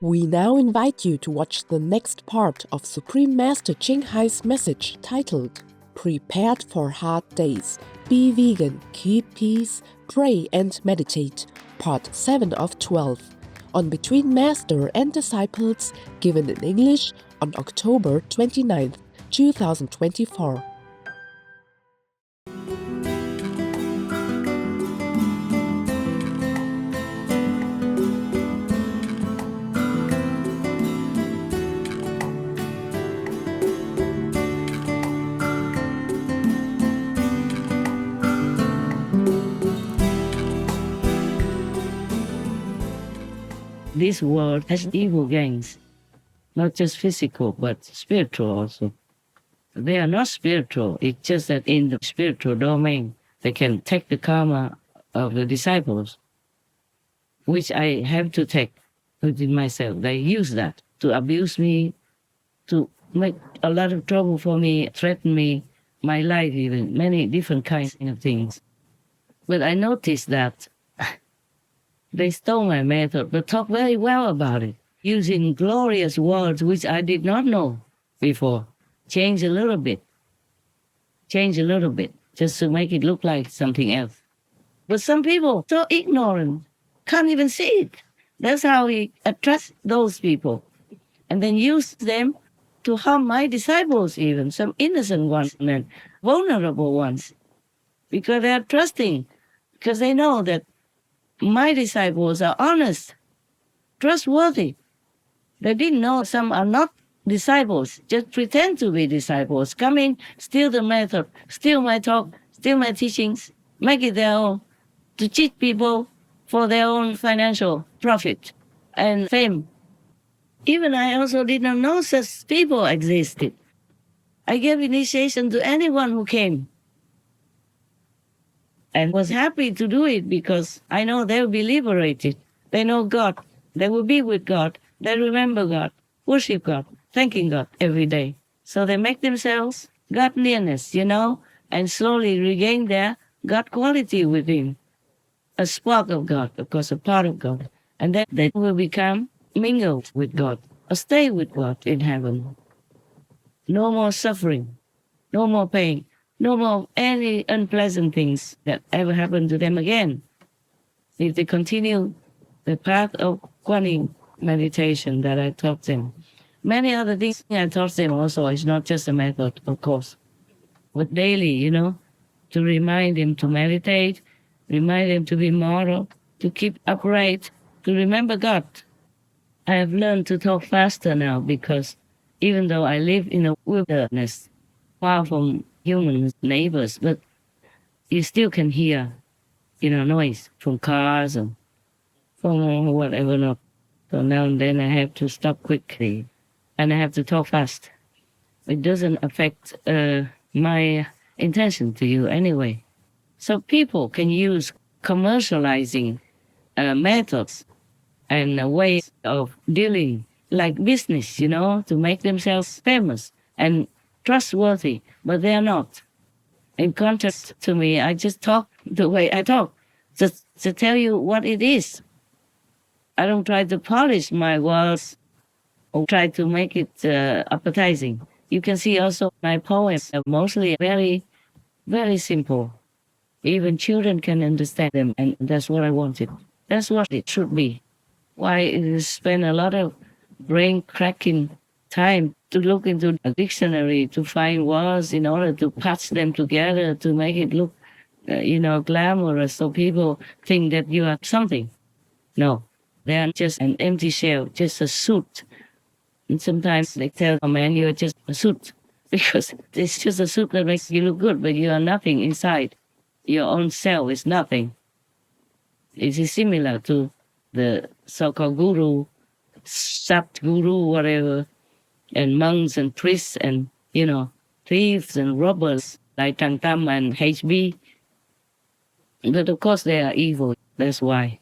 We now invite you to watch the next part of Supreme Master Ching Hai's message titled Prepared for Hard Days, Be Vegan, Keep Peace, Pray and Meditate, Part 7 of 12, on Between Master and Disciples, given in English on October 29th, 2024. This world has evil gangs, not just physical, but spiritual also. They are not spiritual, it's just that in the spiritual domain, they can take the karma of the disciples, which I have to take within myself. They use that to abuse me, to make a lot of trouble for me, threaten me, my life even, many different kinds of things. But I noticed that they stole my method, but talk very well about it, using glorious words which I did not know before. Change a little bit, just to make it look like something else. But some people, so ignorant, can't even see it. That's how he attracts those people, and then use them to harm my disciples even, some innocent ones and vulnerable ones, because they are trusting, because they know that my disciples are honest, trustworthy. They didn't know some are not disciples, just pretend to be disciples, come in, steal the method, steal my talk, steal my teachings, make it their own, to cheat people for their own financial profit and fame. Even I also did not know such people existed. I gave initiation to anyone who came, and was happy to do it because I know they will be liberated. They know God. They will be with God. They remember God, worship God, thanking God every day. So they make themselves God nearness, and slowly regain their God quality within. A spark of God, of course, a part of God. And then they will become mingled with God, or stay with God in heaven. No more suffering, no more pain, no more any unpleasant things that ever happen to them again. If they continue the path of Kuan Yin meditation that I taught them. Many other things I taught them also. It's not just a method, of course, but daily, to remind them to meditate, remind them to be moral, to keep upright, to remember God. I have learned to talk faster now because even though I live in a wilderness, far from human neighbors, but you still can hear, noise from cars and from whatever not. So now and then I have to stop quickly and I have to talk fast. It doesn't affect my intention to you anyway. So people can use commercializing methods and ways of dealing like business, to make themselves famous and trustworthy, but they are not. In contrast to me, I just talk the way I talk, just to tell you what it is. I don't try to polish my words or try to make it appetizing. You can see also my poems are mostly very, very simple. Even children can understand them, and that's what I wanted. That's what it should be. Why you spend a lot of brain-cracking time to look into a dictionary to find words in order to patch them together to make it look, glamorous so people think that you are something. No, they are just an empty shell, just a suit. And sometimes they tell a man you're just a suit because it's just a suit that makes you look good, but you are nothing inside. Your own self is nothing. It is similar to the so-called guru, sat guru, whatever, and monks and priests and, thieves and robbers like Tang Tam and HB. But of course they are evil. That's why.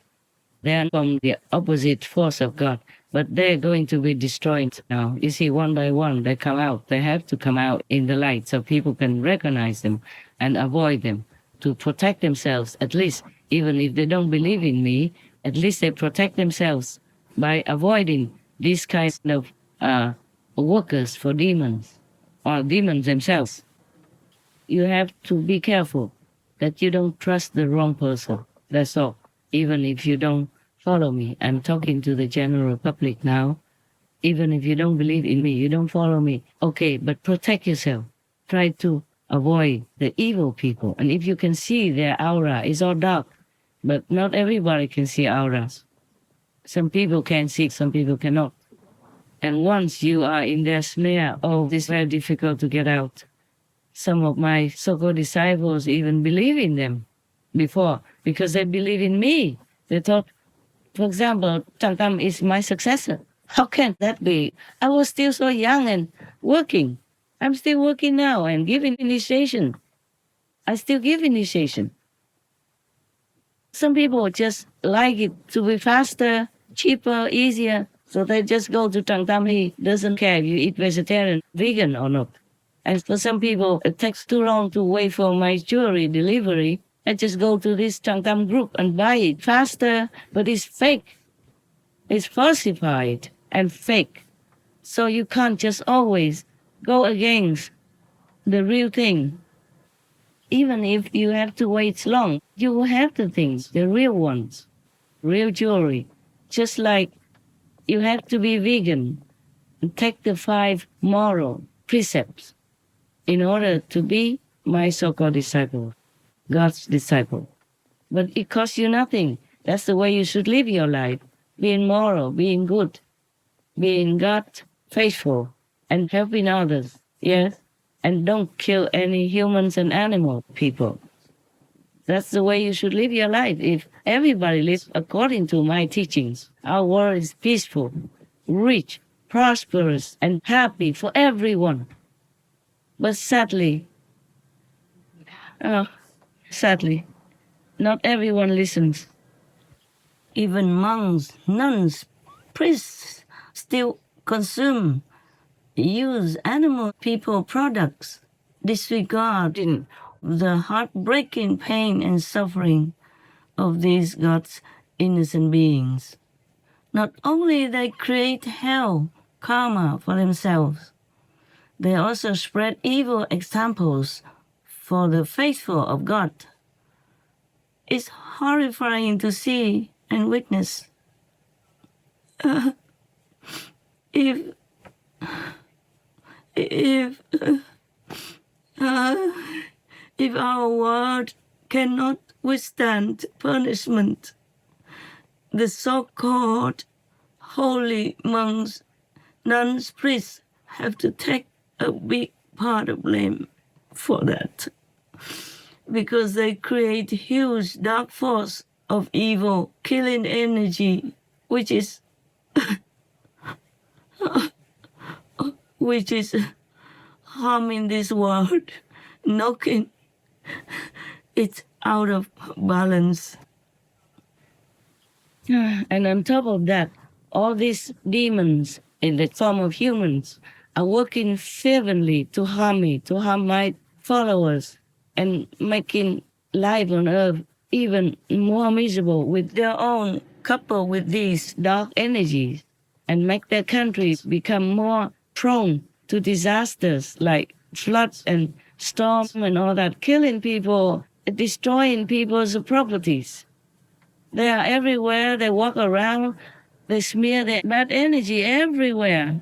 They are from the opposite force of God. But they're going to be destroyed now. You see, one by one, they come out. They have to come out in the light so people can recognize them and avoid them to protect themselves, at least, even if they don't believe in me, at least they protect themselves by avoiding these kinds of workers for demons or demons themselves. You have to be careful that you don't trust the wrong person. That's all. Even if you don't follow me, I'm talking to the general public now. Even if you don't believe in me, you don't follow me. Okay, but protect yourself. Try to avoid the evil people. And if you can see their aura, it's all dark. But not everybody can see auras. Some people can see, some people cannot. And once you are in their snare, oh, it's very difficult to get out. Some of my so-called disciples even believe in them before because they believe in me. They thought, for example, Chang Tam is my successor. How can that be? I was still so young and working. I'm still working now and giving initiation. I still give initiation. Some people just like it to be faster, cheaper, easier. So they just go to Chang Tam. He doesn't care if you eat vegetarian, vegan or not. And for some people, it takes too long to wait for my jewelry delivery. I just go to this Chang Tam group and buy it faster, but it's fake. It's falsified and fake. So you can't just always go against the real thing. Even if you have to wait long, you will have the things, the real ones, real jewelry. Just like you have to be vegan and take the 5 moral precepts in order to be my so-called disciple, God's disciple. But it costs you nothing. That's the way you should live your life, being moral, being good, being God faithful, and helping others, yes? And don't kill any humans and animal people. That's the way you should live your life. If everybody lives according to my teachings, our world is peaceful, rich, prosperous, and happy for everyone. But sadly, not everyone listens. Even monks, nuns, priests still consume, use animal people products, disregarding the heartbreaking pain and suffering of these God's innocent beings. Not only they create hell, karma for themselves, they also spread evil examples for the faithful of God. It's horrifying to see and witness. If our world cannot withstand punishment, the so-called holy monks, nuns, priests have to take a big part of blame for that, because they create huge dark force of evil, killing energy, which is harming this world, knocking it out of balance. And on top of that, all these demons in the form of humans are working fervently to harm me, to harm my followers, and making life on earth even more miserable with their own, coupled with these dark energies, and make their countries become more prone to disasters like floods and storms and all that, killing people, destroying people's properties. They are everywhere. They walk around. They smear their bad energy everywhere.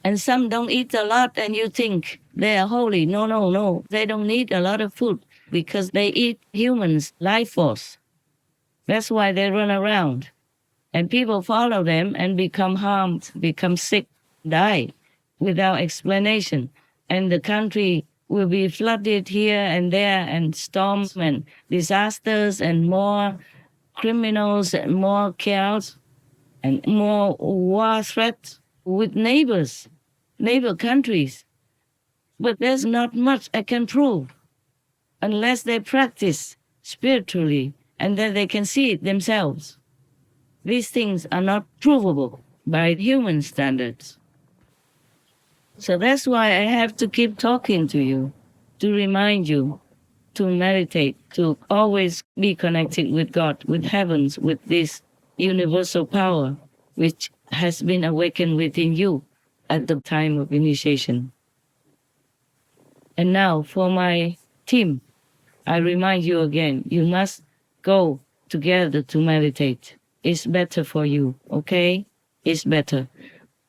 And some don't eat a lot, and you think they are holy. No. They don't need a lot of food because they eat humans' life force. That's why they run around. And people follow them and become harmed, become sick, die without explanation. And the country will be flooded here and there, and storms and disasters and more criminals and more chaos and more war threats with neighbor countries. But there's not much I can prove unless they practice spiritually and then they can see it themselves. These things are not provable by human standards. So that's why I have to keep talking to you, to remind you to meditate, to always be connected with God, with heavens, with this universal power, which has been awakened within you at the time of initiation. And now for my team, I remind you again, you must go together to meditate. It's better for you, okay? It's better.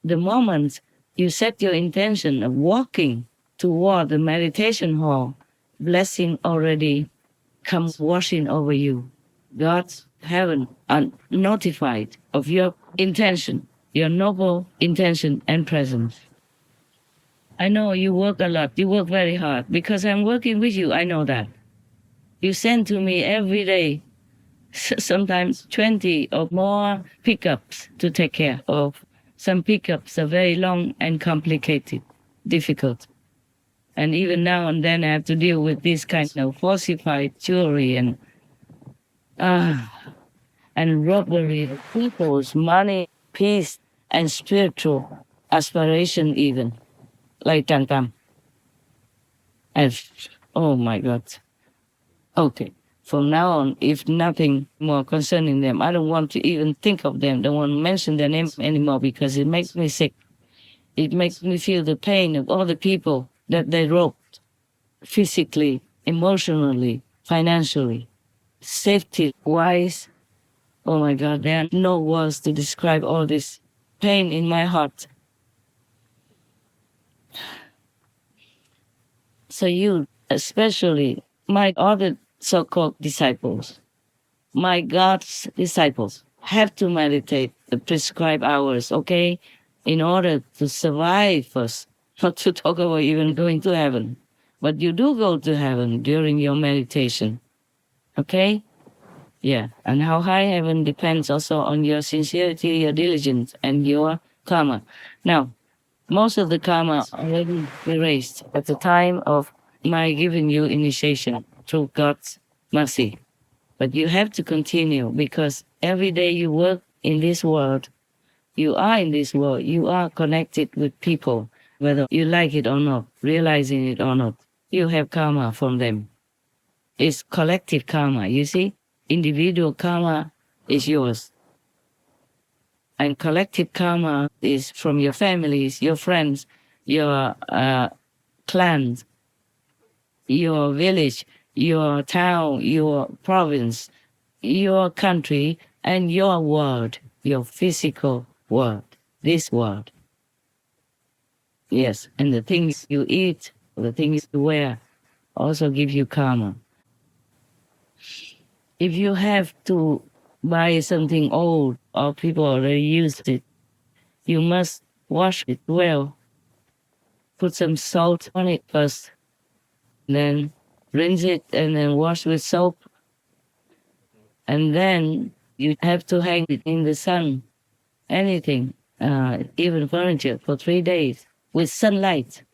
The moment you set your intention of walking toward the meditation hall, blessing already comes washing over you. God's heaven are notified of your intention, your noble intention and presence. I know you work a lot. You work very hard because I'm working with you. I know that. You send to me every day, sometimes 20 or more pickups to take care of. Some pickups are very long and complicated, difficult. And even now and then I have to deal with this kind of falsified jewelry and robbery of people's money, peace, and spiritual aspiration even, like Tantam. And, oh my God. Okay. From now on, if nothing more concerning them, I don't want to even think of them, don't want to mention their name anymore because it makes me sick. It makes me feel the pain of all the people that they robbed physically, emotionally, financially, safety-wise. Oh my God, there are no words to describe all this pain in my heart. So you, especially my other so-called disciples, my God's disciples, have to meditate the prescribed hours, okay, in order to survive first, not to talk about even going to heaven. But you do go to heaven during your meditation, okay? Yeah, and how high heaven depends also on your sincerity, your diligence, and your karma. Now, most of the karma already erased at the time of my giving you initiation through God's mercy. But you have to continue because every day you work in this world, you are in this world, you are connected with people, whether you like it or not, realizing it or not. You have karma from them. It's collective karma, you see? Individual karma is yours. And collective karma is from your families, your friends, your clans, your village, your town, your province, your country, and your world, your physical world, this world. Yes, and the things you eat, the things you wear, also give you karma. If you have to buy something old or people already used it, you must wash it well. Put some salt on it first, then rinse it and then wash with soap. And then you have to hang it in the sun, anything, even furniture, for 3 days with sunlight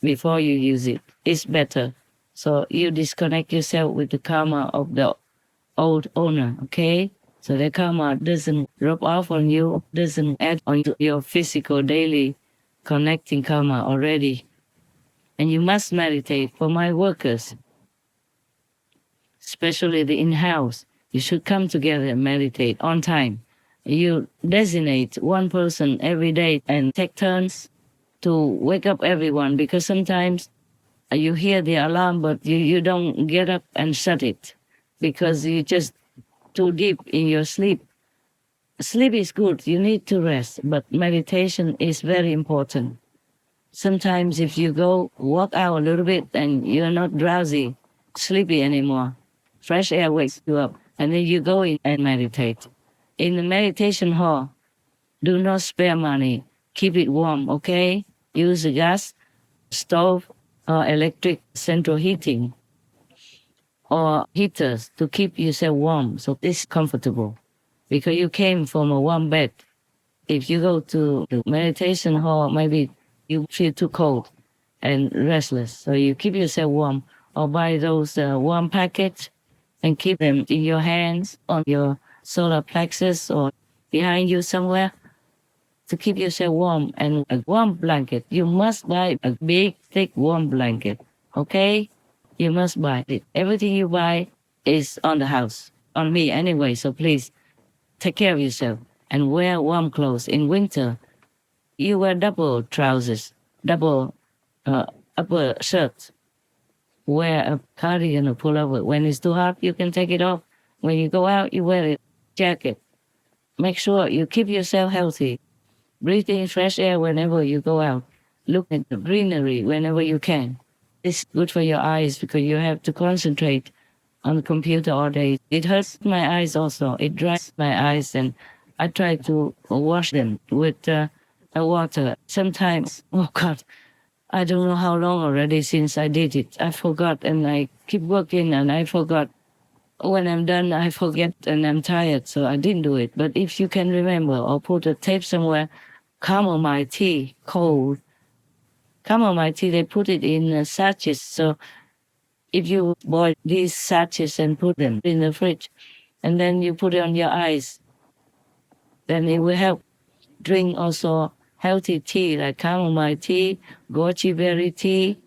before you use it. It's better. So you disconnect yourself with the karma of the old owner, okay? So the karma doesn't rub off on you, doesn't add on to your physical daily connecting karma already. And you must meditate for my workers, especially the in-house. You should come together and meditate on time. You designate one person every day and take turns to wake up everyone because sometimes you hear the alarm, but you don't get up and shut it because you're just too deep in your sleep. Sleep is good, you need to rest, but meditation is very important. Sometimes if you go walk out a little bit and you're not drowsy, sleepy anymore, fresh air wakes you up, and then you go in and meditate. In the meditation hall, do not spare money. Keep it warm, okay? Use a gas, stove, or electric central heating, or heaters to keep yourself warm so it's comfortable. Because you came from a warm bed. If you go to the meditation hall, maybe you feel too cold and restless. So you keep yourself warm or buy those warm packets and keep them in your hands, on your solar plexus or behind you somewhere to keep yourself warm. And a warm blanket, you must buy a big, thick, warm blanket, okay? You must buy it. Everything you buy is on the house, on me anyway, so please take care of yourself. and wear warm clothes. In winter, you wear double trousers, double upper shirts. Wear a cardigan or pullover. When it's too hot, you can take it off. When you go out, you wear a jacket. Make sure you keep yourself healthy. Breathe in fresh air whenever you go out. Look at the greenery whenever you can. It's good for your eyes because you have to concentrate on the computer all day. It hurts my eyes also. It dries my eyes, and I try to wash them with water. Sometimes, oh God, I don't know how long already since I did it. I forgot, and I keep working, and I forgot. When I'm done, I forget, and I'm tired, so I didn't do it. But if you can remember or put a tape somewhere, chamomile tea, cold. Chamomile tea, they put it in sachets. So if you boil these sachets and put them in the fridge, and then you put it on your eyes, then it will help. Drink also healthy tea like chamomile tea, goji berry tea,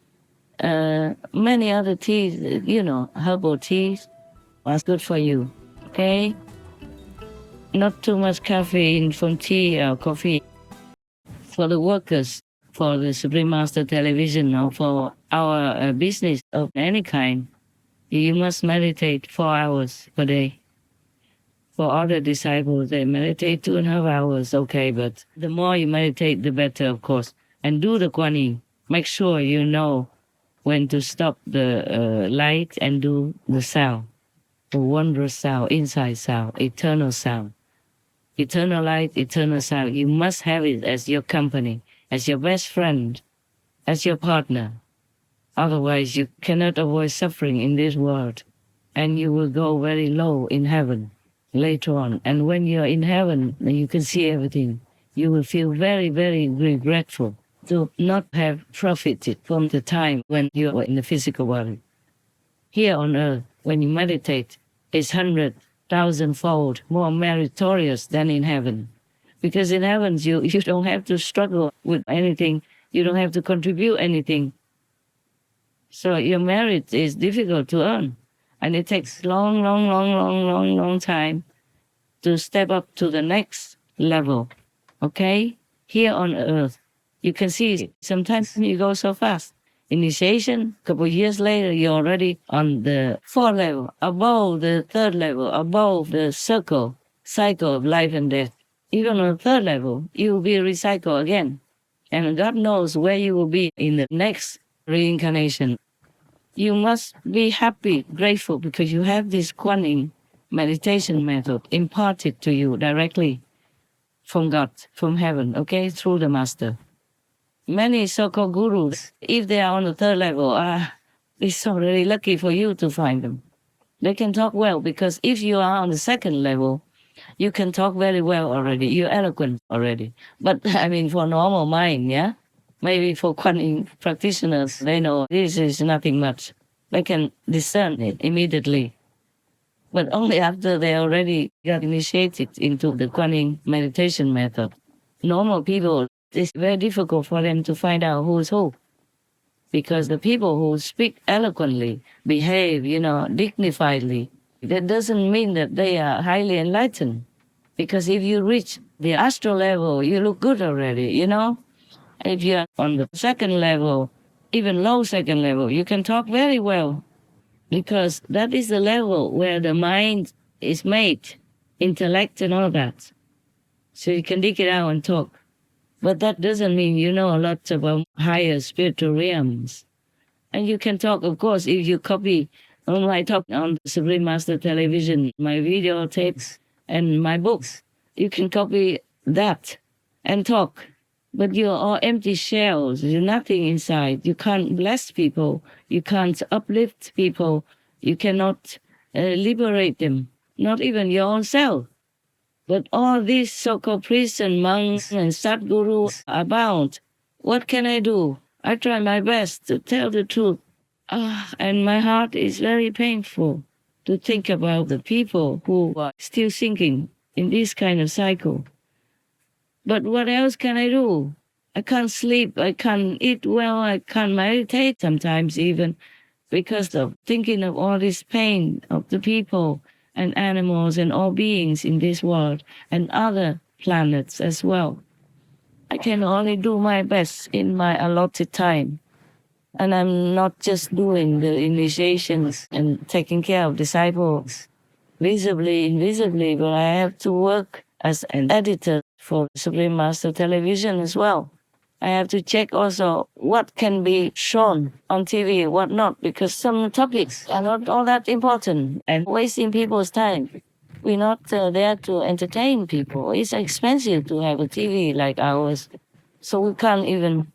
many other teas, herbal teas. That's good for you. Okay? Not too much caffeine from tea or coffee. For the workers, for the Supreme Master Television, or for our business of any kind, you must meditate 4 hours per day. For other disciples, they meditate 2.5 hours, okay, but the more you meditate, the better, of course. And do the Kuan Yin. Make sure you know when to stop the light and do the sound, the wondrous sound, inside sound, eternal sound. Eternal light, eternal sound. You must have it as your company, as your best friend, as your partner. Otherwise, you cannot avoid suffering in this world, and you will go very low in heaven later on. And when you're in heaven, you can see everything. You will feel very, very regretful to not have profited from the time when you were in the physical world. Here on earth, when you meditate, it's 100,000-fold more meritorious than in heaven. Because in heaven, you don't have to struggle with anything. You don't have to contribute anything. So your merit is difficult to earn. And it takes long time to step up to the next level. Okay? Here on earth, you can see it. Sometimes you go so fast. Initiation, a couple of years later, you're already on the fourth level, above the third level, above the cycle of life and death. Even on the third level, you will be recycled again. And God knows where you will be in the next reincarnation. You must be happy, grateful, because you have this Kuan Yin meditation method imparted to you directly from God, from heaven, okay, through the Master. Many so-called gurus, if they are on the third level, it's already lucky for you to find them. They can talk well, because if you are on the second level, you can talk very well already. You're eloquent already. But, I mean, for normal mind, yeah? Maybe for Kuan Yin practitioners, they know this is nothing much. They can discern it immediately. But only after they already got initiated into the Kuan Yin meditation method. Normal people, it's very difficult for them to find out who's who. Because the people who speak eloquently, behave, dignifiedly, that doesn't mean that they are highly enlightened. Because if you reach the astral level, you look good already, If you're on the second level, even low second level, you can talk very well. Because that is the level where the mind is made, intellect and all that. So you can dig it out and talk. But that doesn't mean you know a lot about higher spiritual realms. And you can talk, of course, if you copy my talk on the Supreme Master Television, my video tapes, and my books. You can copy that and talk. But you're all empty shells. You're nothing inside. You can't bless people. You can't uplift people. You cannot liberate them, not even your own self. But all these so-called priests and monks and Sadgurus are bound. What can I do? I try my best to tell the truth. And my heart is very painful to think about the people who are still sinking in this kind of cycle. But what else can I do? I can't sleep, I can't eat well, I can't meditate sometimes even because of thinking of all this pain of the people and animals and all beings in this world and other planets as well. I can only do my best in my allotted time. And I'm not just doing the initiations and taking care of disciples visibly, invisibly, but I have to work as an editor for Supreme Master Television as well. I have to check also what can be shown on TV, what not, because some topics are not all that important and wasting people's time. We're not there to entertain people. It's expensive to have a TV like ours, so we can't even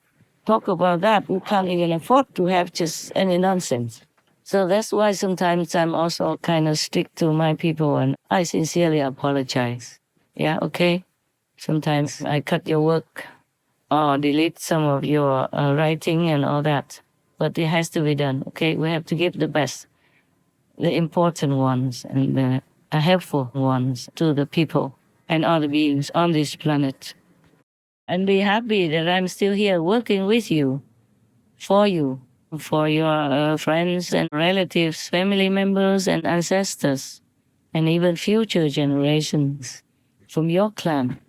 talk about that. We can't even afford to have just any nonsense. So that's why sometimes I'm also kind of strict to my people, and I sincerely apologize. Yeah, okay? Sometimes I cut your work or delete some of your writing and all that. But it has to be done, okay? We have to give the best, the important ones and the helpful ones to the people and other beings on this planet. And be happy that I'm still here working with you, for your friends and relatives, family members and ancestors, and even future generations from your clan,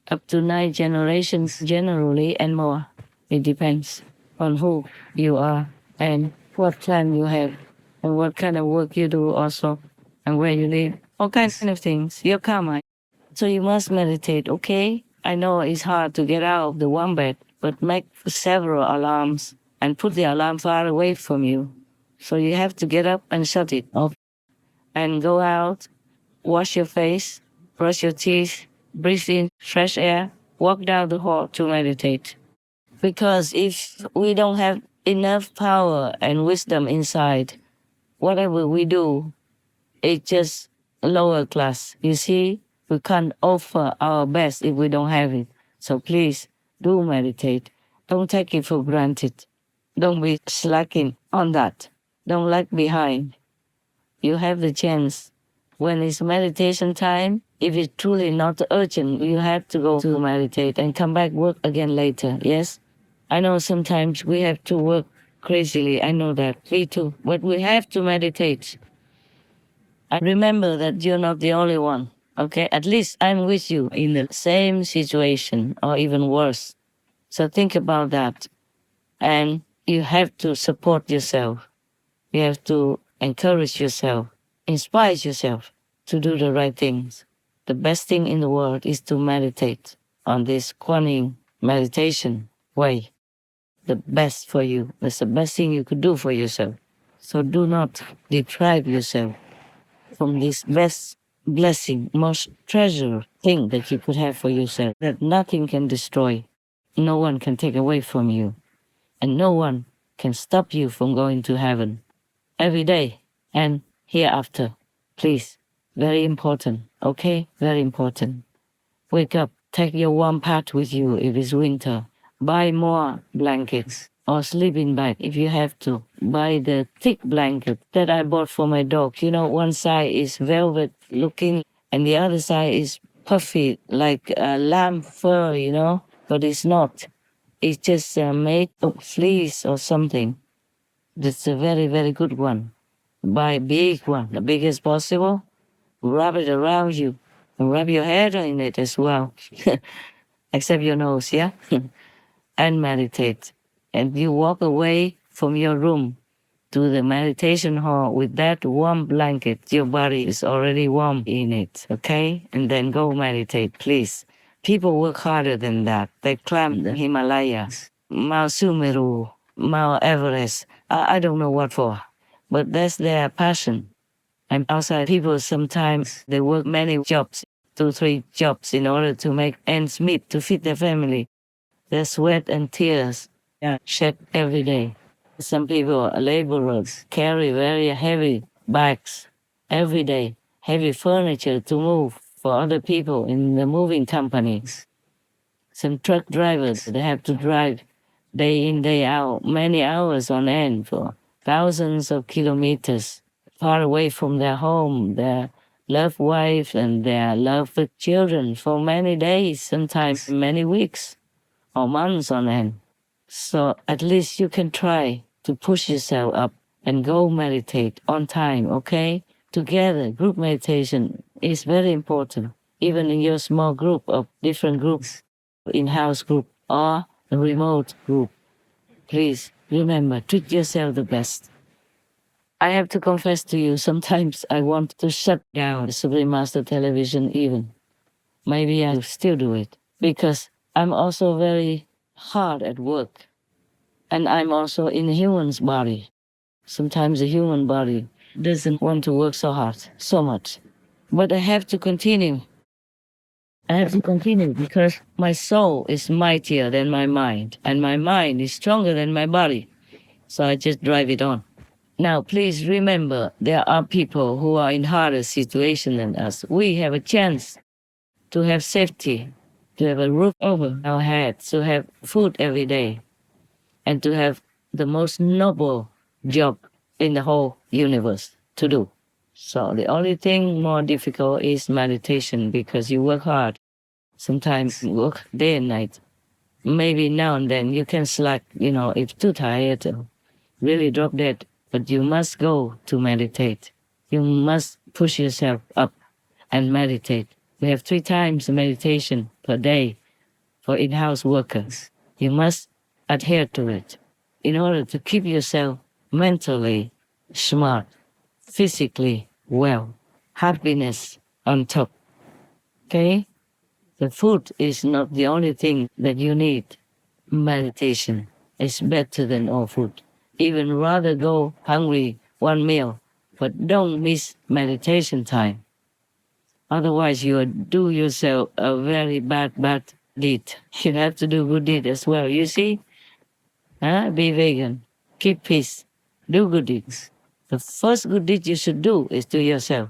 up to 9 generations generally and more. It depends on who you are and what clan you have and what kind of work you do also and where you live, all kinds of things, your karma. So you must meditate, okay? I know it's hard to get out of the warm bed, but make several alarms and put the alarm far away from you. So you have to get up and shut it off and go out, wash your face, brush your teeth, breathe in fresh air, walk down the hall to meditate. Because if we don't have enough power and wisdom inside, whatever we do, it's just lower class. You see, we can't offer our best if we don't have it. So please do meditate. Don't take it for granted. Don't be slacking on that. Don't lag behind. You have the chance. When it's meditation time, if it's truly not urgent, you have to go to meditate and come back work again later. Yes? I know sometimes we have to work crazily. I know that. Me too. But we have to meditate. I remember that you're not the only one. Okay? At least I'm with you in the same situation or even worse. So think about that. And you have to support yourself. You have to encourage yourself, inspire yourself to do the right things. The best thing in the world is to meditate on this Kuan meditation way. The best for you. That's the best thing you could do for yourself. So do not deprive yourself from this best blessing, most treasure thing that you could have for yourself, that nothing can destroy. No one can take away from you. And no one can stop you from going to heaven every day and hereafter. Please, very important, okay? Very important. Wake up, take your warm pad with you if it's winter. Buy more blankets or sleeping bag if you have to. Buy the thick blanket that I bought for my dog. You know, one side is velvet looking and the other side is puffy like lamb fur, you know, but it's not. It's just made of fleece or something. That's a very, very good one. Buy a big one, the biggest possible. Wrap it around you and wrap your head in it as well. Except your nose, yeah? And meditate. And you walk away from your room to the meditation hall with that warm blanket. Your body is already warm in it, okay? And then go meditate, please. People work harder than that. They climb the Himalayas, Mount Sumeru, Mount Everest. I don't know what for, but that's their passion. And outside people sometimes they work many jobs, 2, 3 jobs in order to make ends meet to feed their family. Their sweat and tears shed every day. Some people, laborers, carry very heavy bags every day, heavy furniture to move for other people in the moving companies. Some truck drivers, they have to drive day in, day out, many hours on end for thousands of kilometers far away from their home, their loved wife and their loved children for many days, sometimes many weeks or months on end. So at least you can try to push yourself up and go meditate on time, okay? Together, group meditation is very important. even in your small group of different groups, in-house group or a remote group, please remember, treat yourself the best. I have to confess to you, sometimes I want to shut down the Supreme Master Television even. Maybe I still do it because I'm also very hard at work. And I'm also in a human's body. Sometimes the human body doesn't want to work so hard, so much. But I have to continue. I have to continue because my soul is mightier than my mind, and my mind is stronger than my body. So I just drive it on. Now, please remember, there are people who are in harder situation than us. We have a chance to have safety, to have a roof over our heads, to have food every day, and to have the most noble job in the whole universe to do. So the only thing more difficult is meditation because you work hard. Sometimes you work day and night. Maybe now and then you can slack, if too tired, really drop dead. But you must go to meditate. You must push yourself up and meditate. We have 3 times meditation per day for in-house workers. You must adhere to it in order to keep yourself mentally smart, physically well, happiness on top. Okay? The food is not the only thing that you need. Meditation is better than all food. Even rather go hungry one meal, but don't miss meditation time. Otherwise, you do yourself a very bad deed. You have to do good deed as well. You see? Be vegan. Keep peace. Do good deeds. The first good deed you should do is to yourself.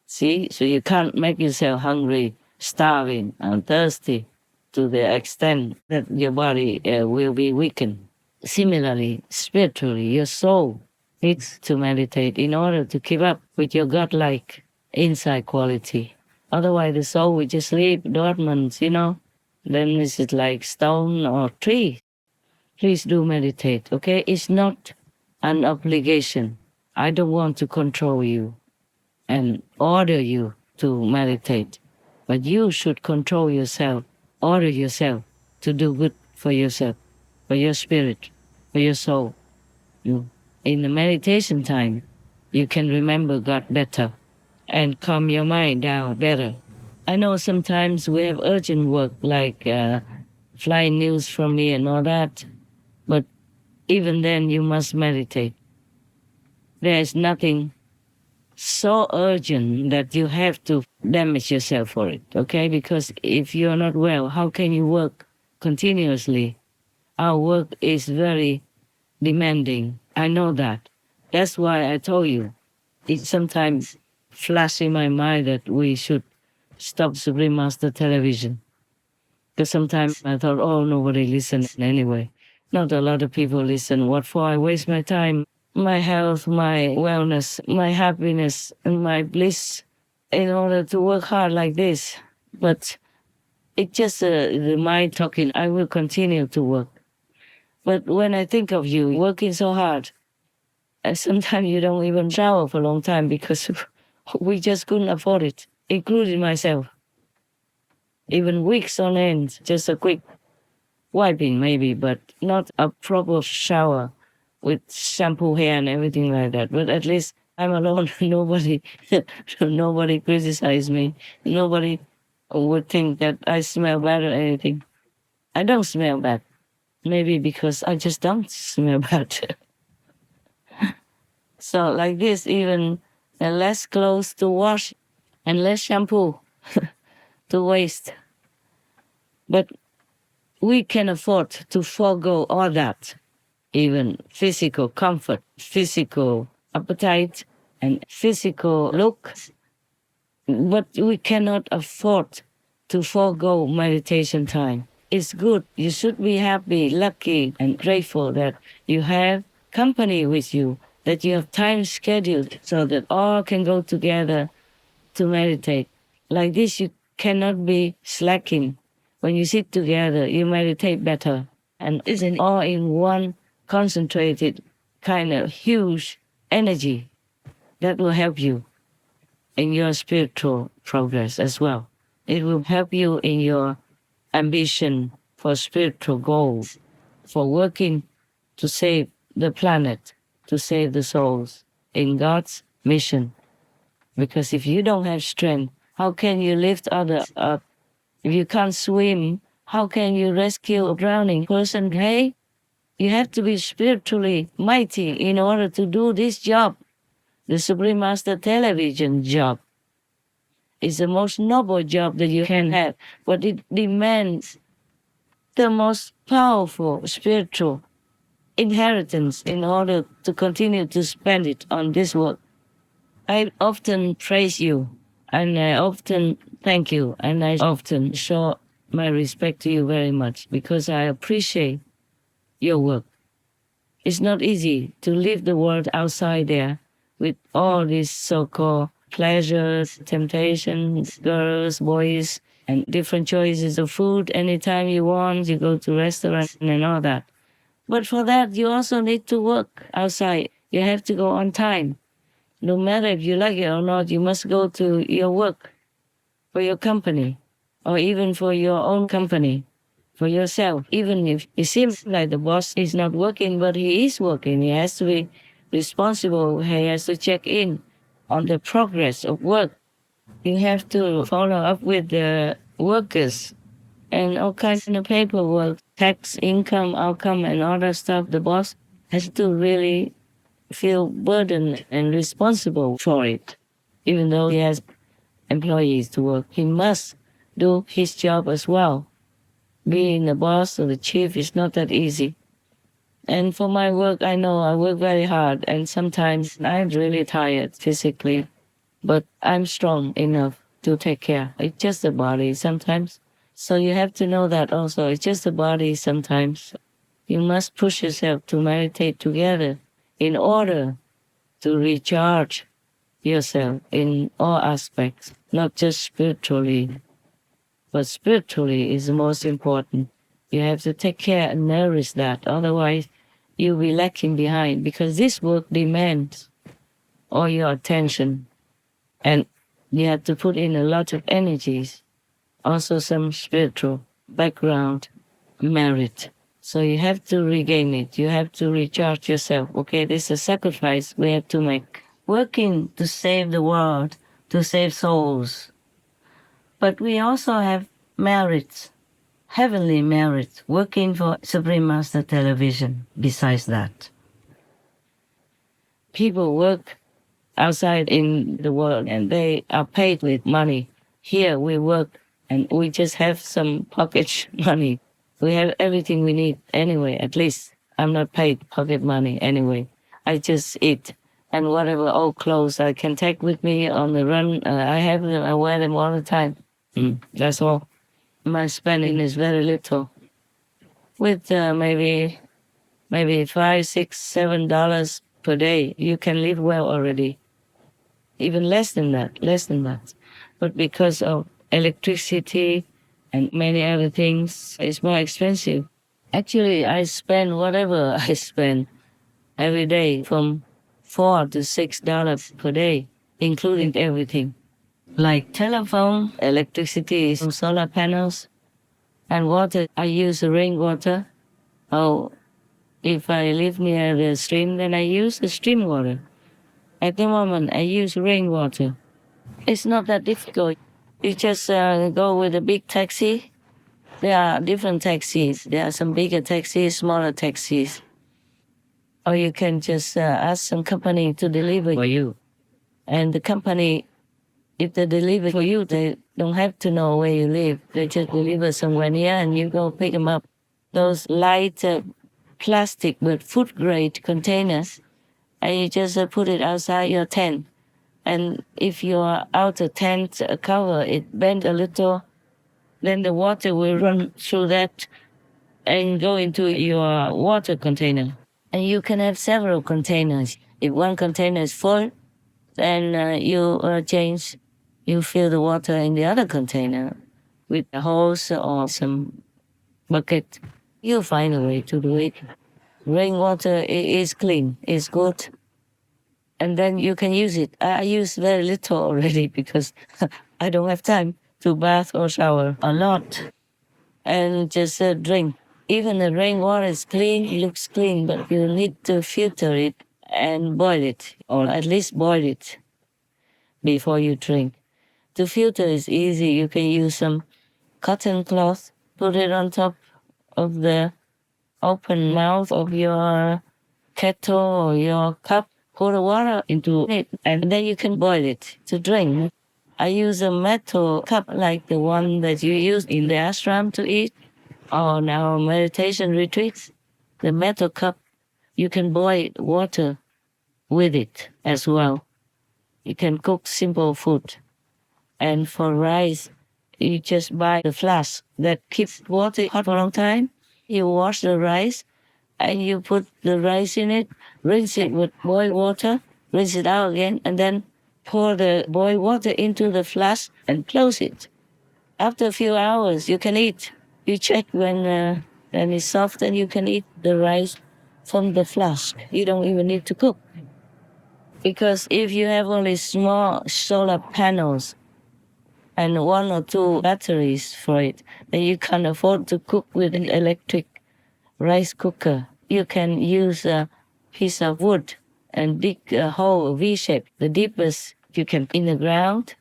See? So you can't make yourself hungry, starving, and thirsty to the extent that your body will be weakened. Similarly, spiritually, your soul needs to meditate in order to keep up with your godlike inside quality. Otherwise, the soul will just sleep dormant, Then it's like stone or tree. Please do meditate, okay? It's not an obligation. I don't want to control you and order you to meditate. But you should control yourself, order yourself to do good for yourself, for your spirit, for your soul. In the meditation time, you can remember God better and calm your mind down better. I know sometimes we have urgent work like flying news from me and all that, but even then you must meditate. There is nothing so urgent that you have to damage yourself for it, okay? Because if you're not well, how can you work continuously? Our work is very demanding. I know that. That's why I told you. It sometimes flashes in my mind that we should stop Supreme Master Television. Because sometimes I thought, oh, nobody listens anyway. Not a lot of people listen. What for? I waste my time, my health, my wellness, my happiness, and my bliss in order to work hard like this. But it's just the mind talking. I will continue to work. But when I think of you working so hard, sometimes you don't even shower for a long time because we just couldn't afford it, including myself. Even weeks on end, just a quick wiping maybe, but not a proper shower with shampoo hair and everything like that. But at least I'm alone. Nobody criticize me. Nobody would think that I smell bad or anything. I don't smell bad. Maybe because I just don't smell bad. So like this, even less clothes to wash and less shampoo to waste. But we can afford to forego all that, even physical comfort, physical appetite, and physical look. But we cannot afford to forego meditation time. It's good. You should be happy, lucky, and grateful that you have company with you, that you have time scheduled so that all can go together to meditate. Like this, you cannot be slacking. When you sit together, you meditate better. And it's an all in one concentrated kind of huge energy that will help you in your spiritual progress as well. It will help you in your ambition for spiritual goals, for working to save the planet, to save the souls in God's mission. Because if you don't have strength, how can you lift others up? If you can't swim, how can you rescue a drowning person? Hey, you have to be spiritually mighty in order to do this job. The Supreme Master Television job is the most noble job that you can have, but it demands the most powerful spiritual inheritance in order to continue to spend it on this work. I often praise you, and I often thank you, and I often show my respect to you very much because I appreciate your work. It's not easy to leave the world outside there with all these so-called pleasures, temptations, girls, boys, and different choices of food anytime you want. You go to restaurants and all that. But for that, you also need to work outside. You have to go on time. No matter if you like it or not, you must go to your work for your company or even for your own company, for yourself. Even if it seems like the boss is not working, but he is working. He has to be responsible. He has to check in on the progress of work. You have to follow up with the workers and all kinds of paperwork, tax, income, outcome, and all that stuff. The boss has to really feel burdened and responsible for it. Even though he has employees to work, he must do his job as well. Being the boss or the chief is not that easy. And for my work, I know I work very hard, and sometimes I'm really tired physically, but I'm strong enough to take care. It's just the body sometimes. So you have to know that also. It's just the body sometimes. You must push yourself to meditate together in order to recharge yourself in all aspects, not just spiritually, but spiritually is the most important. You have to take care and nourish that. Otherwise, you'll be lacking behind because this work demands all your attention and you have to put in a lot of energies, also some spiritual background merit. So you have to regain it. You have to recharge yourself. Okay, this is a sacrifice we have to make. Working to save the world, to save souls. But we also have merits, heavenly merits, working for Supreme Master Television besides that. People work outside in the world and they are paid with money. Here we work and we just have some pocket money. We have everything we need anyway, at least. I'm not paid pocket money anyway. I just eat. And whatever old clothes I can take with me on the run, I have them, I wear them all the time. That's all. My spending is very little. With maybe $5, $6, $7 per day, you can live well already. Even less than that. But because of electricity and many other things, it's more expensive. Actually, I spend whatever I spend every day from $4 to $6 per day, including everything. Like telephone, electricity, solar panels, and water. I use rainwater. Oh, if I live near the stream, then I use the stream water. At the moment, I use rainwater. It's not that difficult. You just go with a big taxi. There are different taxis. There are some bigger taxis, smaller taxis. Or you can just ask some company to deliver for you. And the company, if they deliver for you, they don't have to know where you live. They just deliver somewhere near and you go pick them up. Those light plastic but food grade containers, and you just put it outside your tent. And if your outer tent cover, it bend a little, then the water will run through that and go into your water container. And you can have several containers. If one container is full, then you you fill the water in the other container with a hose or some bucket. You'll find a way to do it. Rainwater is clean, is good. And then you can use it. I use very little already because I don't have time to bath or shower a lot and just drink. Even the rainwater is clean, it looks clean, but you need to filter it and boil it, or at least boil it before you drink. To filter is easy. You can use some cotton cloth, put it on top of the open mouth of your kettle or your cup, pour the water into it, and then you can boil it to drink. I use a metal cup like the one that you use in the ashram to eat or in our meditation retreats. The metal cup, you can boil water with it as well. You can cook simple food. And for rice, you just buy the flask that keeps water hot for a long time. You wash the rice and you put the rice in it, rinse it with boiled water, rinse it out again, and then pour the boiled water into the flask and close it. After a few hours, you can eat. You check when it's soft, and you can eat the rice from the flask. You don't even need to cook. Because if you have only small solar panels and one or two batteries for it, then you can't afford to cook with an electric rice cooker. You can use a piece of wood and dig a hole, V shape, the deepest you can in the ground.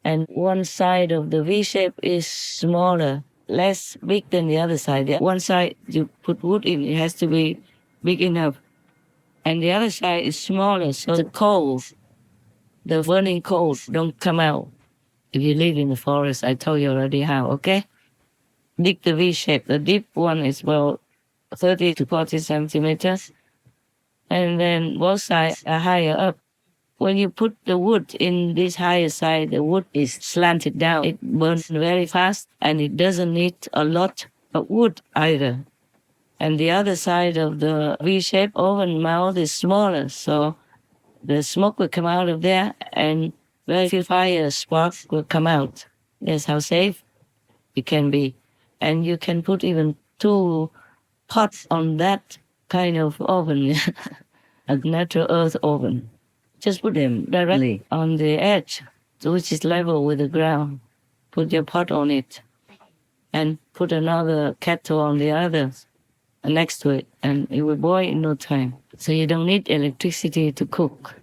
And one side of the V shape is smaller, less big than the other side. The one side you put wood in, it has to be big enough. And the other side is smaller, so the coals, the burning coals don't come out. If you live in the forest, I told you already how, okay? Dig the V shape. The deep one is about 30 to 40 centimeters. And then both sides are higher up. When you put the wood in this higher side, the wood is slanted down. It burns very fast and it doesn't need a lot of wood either. And the other side of the V-shaped oven mouth is smaller, so the smoke will come out of there and very few fire sparks will come out. That's how safe it can be. And you can put even 2 pots on that kind of oven, a natural earth oven. Just put them directly on the edge, which is level with the ground. Put your pot on it and put another kettle on the other next to it, and it will boil in no time. So you don't need electricity to cook.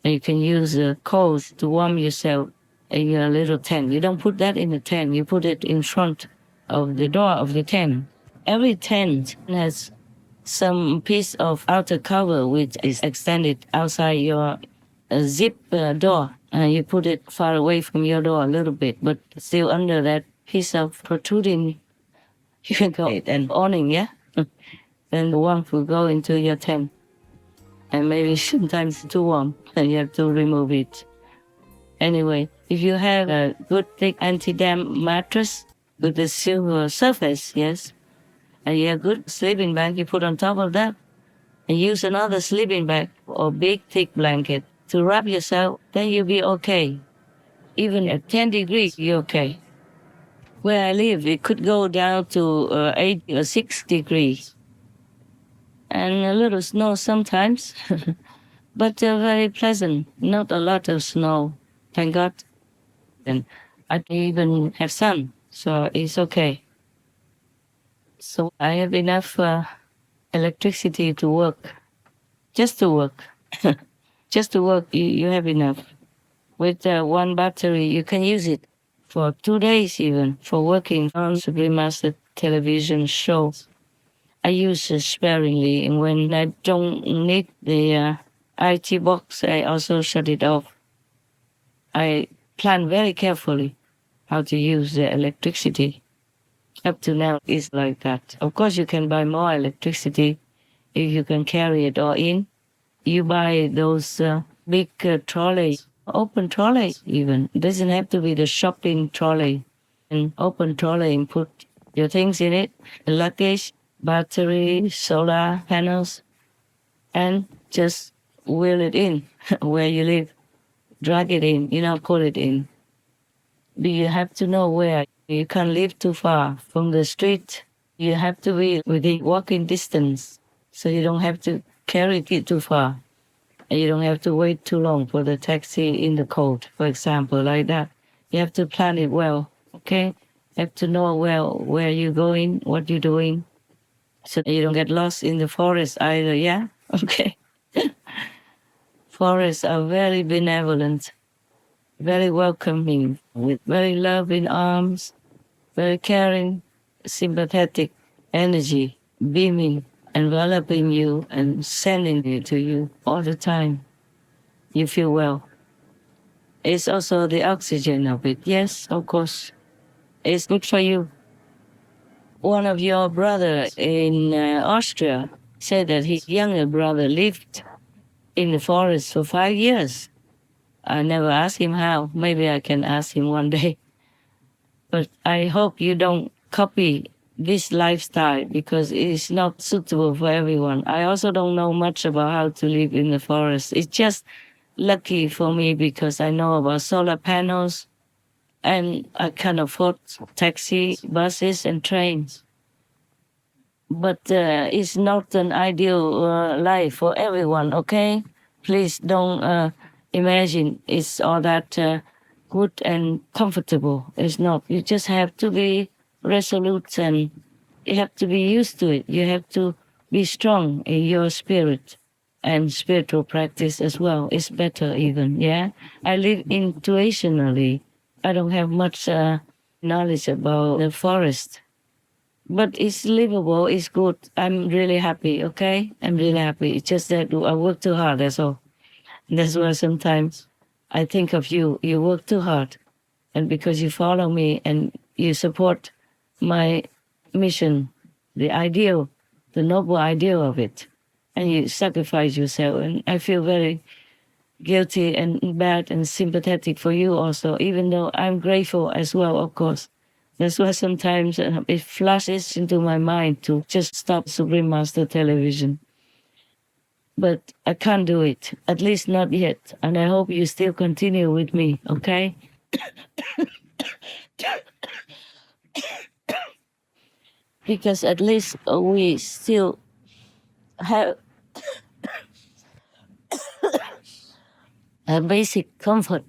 And you can use coals to warm yourself in your little tent. You don't put that in the tent, you put it in front of the door of the tent. Every tent has some piece of outer cover which is extended outside your zip door. You put it far away from your door a little bit, but still under that piece of protruding, you can go and awning, yeah? Then the warmth will go into your tent. And maybe sometimes too warm, and you have to remove it. Anyway, if you have a good thick anti-damp mattress with a silver surface, yes, and you have good sleeping bag, you put on top of that, and use another sleeping bag or big thick blanket to wrap yourself, then you'll be okay. Even at 10 degrees, you're okay. Where I live, it could go down to 8 or 6 degrees. And a little snow sometimes, but very pleasant. Not a lot of snow, thank God. And I even have sun, so it's okay. So I have enough electricity to work, just to work. Just to work, you have enough. With one battery, you can use it for 2 days even, for working on Supreme Master television shows. I use it sparingly, and when I don't need the IT box, I also shut it off. I plan very carefully how to use the electricity. Up to now, it's like that. Of course, you can buy more electricity if you can carry it all in. You buy those big trolleys, open trolleys even. It doesn't have to be the shopping trolley. An open trolley and put your things in it, luggage, battery, solar panels, and just wheel it in where you live. Drag it in, pull it in. But you have to know where. You can't live too far from the street. You have to be within walking distance, so you don't have to carry it too far. And you don't have to wait too long for the taxi in the cold, for example, like that. You have to plan it well. okay? Have to know where you're going, what you're doing, so you don't get lost in the forest either, yeah? Okay. Forests are very benevolent, very welcoming, with very loving arms, very caring, sympathetic energy, beaming, enveloping you and sending it to you all the time. You feel well. It's also the oxygen of it. Yes, of course. It's good for you. One of your brother in Austria said that his younger brother lived in the forest for 5 years. I never asked him how. Maybe I can ask him one day. But I hope you don't copy this lifestyle because it is not suitable for everyone. I also don't know much about how to live in the forest. It's just lucky for me because I know about solar panels and I can afford taxi, buses, and trains. But it's not an ideal life for everyone, okay? Please don't imagine it's all that good and comfortable. It's not. You just have to be resolute and you have to be used to it. You have to be strong in your spirit and spiritual practice as well. It's better even, yeah? I live intuitionally. I don't have much knowledge about the forest, but it's livable, it's good. I'm really happy, okay? I'm really happy. It's just that I work too hard, that's all. That's why sometimes I think of you. You work too hard. And because you follow me and you support my mission, the ideal, the noble ideal of it, and you sacrifice yourself. And I feel very guilty and bad and sympathetic for you also, even though I'm grateful as well, of course. That's why sometimes it flashes into my mind to just stop Supreme Master Television. But I can't do it, at least not yet. And I hope you still continue with me, okay? Because at least we still have a basic comfort,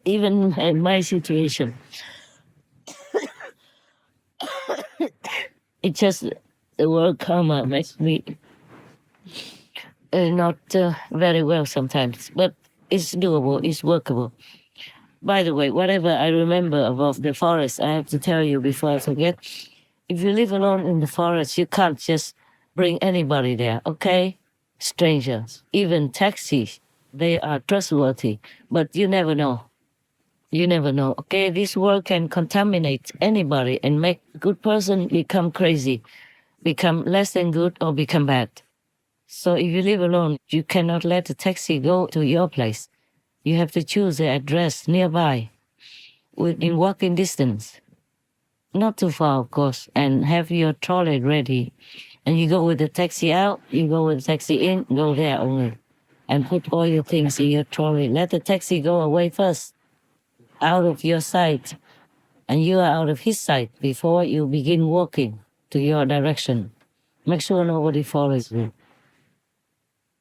even in my situation. It's just the word karma makes me not very well sometimes, but it's doable, it's workable. By the way, whatever I remember about the forest, I have to tell you before I forget. If you live alone in the forest, you can't just bring anybody there, okay? Strangers, even taxis, they are trustworthy, but you never know. You never know, okay? This world can contaminate anybody and make a good person become crazy, become less than good, or become bad. So if you live alone, you cannot let the taxi go to your place. You have to choose the address nearby, within walking distance. Not too far, of course, and have your trolley ready. And you go with the taxi out, you go with the taxi in, go there only. And put all your things in your trolley. Let the taxi go away first, out of your sight. And you are out of his sight before you begin walking to your direction. Make sure nobody follows you.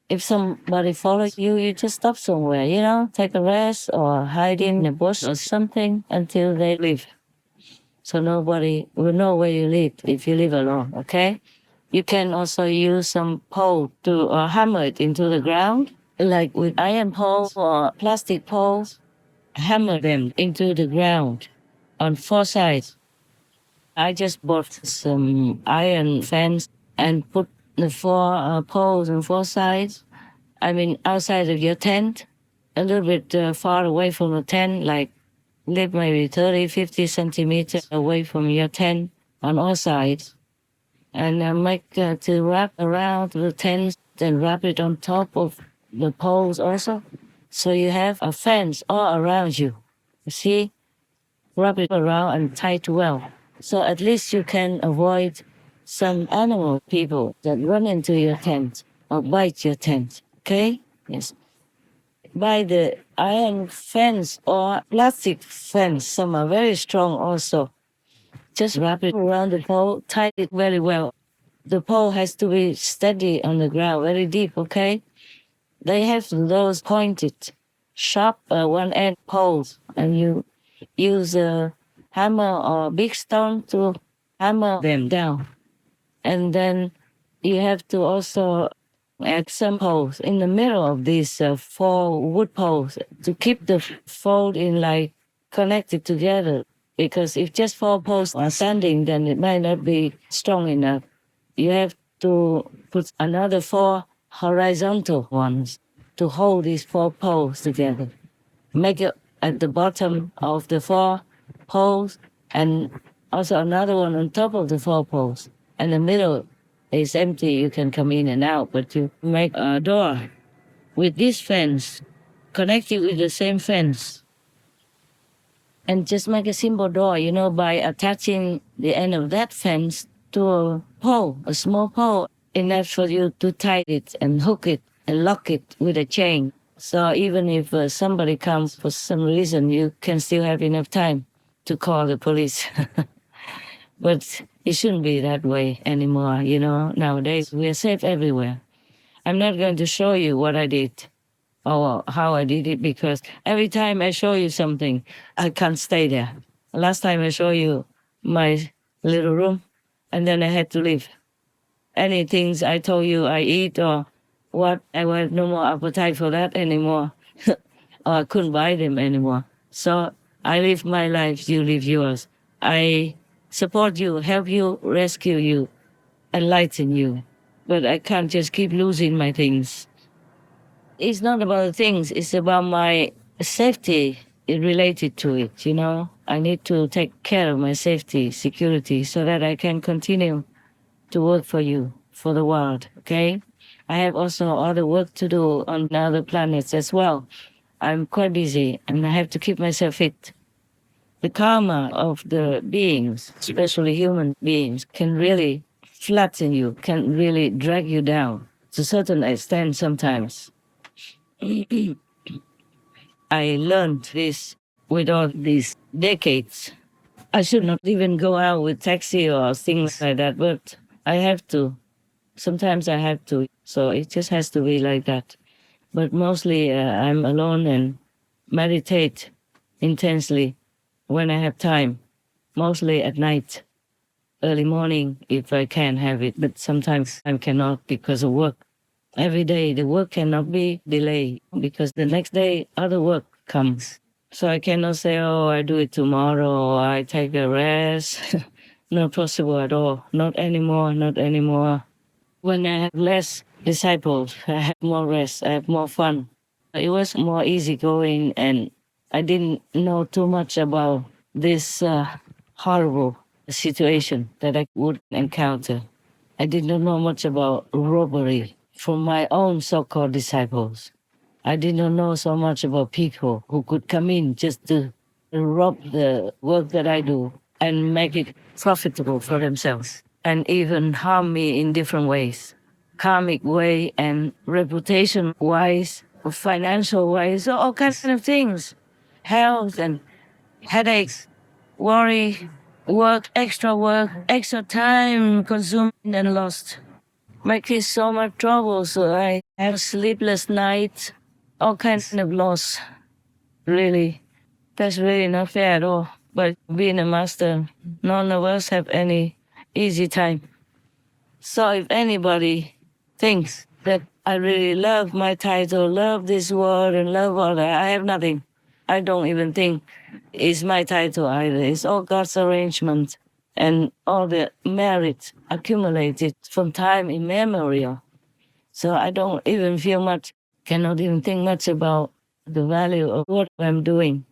If somebody follows you, you just stop somewhere, take a rest or hide in a bush or something until they leave. So nobody will know where you live if you live alone, okay? You can also use some pole to hammer it into the ground, like with iron poles or plastic poles. Hammer them into the ground on four sides. I just bought some iron fence and put the four poles on four sides. I mean, outside of your tent, a little bit far away from the tent, like live maybe 30, 50 centimeters away from your tent on all sides. And make to wrap around the tent and wrap it on top of the poles also. So you have a fence all around you. You see? Wrap it around and tie it well. So at least you can avoid some animal people that run into your tent or bite your tent. Okay? Yes. Buy the iron fence or plastic fence. Some are very strong also. Just wrap it around the pole, tie it very well. The pole has to be steady on the ground, very deep, okay? They have those pointed, sharp one end poles, and you use hammer or big stone to hammer them down. And then you have to also add some poles in the middle of these four wood poles to keep the fold in like connected together. Because if just four poles are standing, then it might not be strong enough. You have to put another four horizontal ones to hold these four poles together. Make it at the bottom of the four poles and also another one on top of the four poles. And the middle is empty. You can come in and out, but you make a door with this fence, connect it with the same fence. And just make a simple door, by attaching the end of that fence to a pole, a small pole, enough for you to tie it and hook it and lock it with a chain. So even if somebody comes for some reason, you can still have enough time to call the police. But it shouldn't be that way anymore, Nowadays, we're safe everywhere. I'm not going to show you what I did or how I did it because every time I show you something, I can't stay there. Last time I showed you my little room, and then I had to leave. Any things I told you I eat or what, I had no more appetite for that anymore. Or I couldn't buy them anymore. So I live my life, you live yours. I support you, help you, rescue you, enlighten you. But I can't just keep losing my things. It's not about the things, it's about my safety related to it. I need to take care of my safety, security, so that I can continue to work for you, for the world, okay? I have also other work to do on other planets as well. I'm quite busy and I have to keep myself fit. The karma of the beings, especially human beings, can really flatten you, can really drag you down to a certain extent sometimes. I learned this with all these decades. I should not even go out with taxi or things like that, but I have to. Sometimes I have to. So it just has to be like that. But mostly I'm alone and meditate intensely when I have time, mostly at night, early morning if I can have it, but sometimes I cannot because of work. Every day the work cannot be delayed because the next day other work comes. So I cannot say, oh, I do it tomorrow or I take a rest. Not possible at all. Not anymore, not anymore. When I have less disciples, I have more rest, I have more fun. It was more easygoing and I didn't know too much about this horrible situation that I would encounter. I did not know much about robbery from my own so-called disciples. I did not know so much about people who could come in just to rob the work that I do and make it profitable for themselves and even harm me in different ways. Karmic way and reputation wise, financial wise, all kinds of things. Health and headaches, worry, work, extra time consumed and lost. Make it so much trouble, so I have sleepless nights, all kinds of loss. Really, that's really not fair at all. But being a master, none of us have any easy time. So if anybody thinks that I really love my title, love this world, and love all that, I have nothing. I don't even think it's my title either. It's all God's arrangement and all the merit accumulated from time immemorial. So I don't even feel much, cannot even think much about the value of what I'm doing.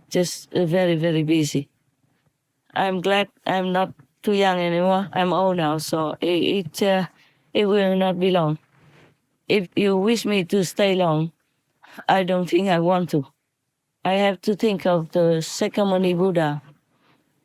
Just very, very busy. I'm glad I'm not too young anymore. I'm old now, so it will not be long. If you wish me to stay long, I don't think I want to. I have to think of the Sakyamuni Buddha.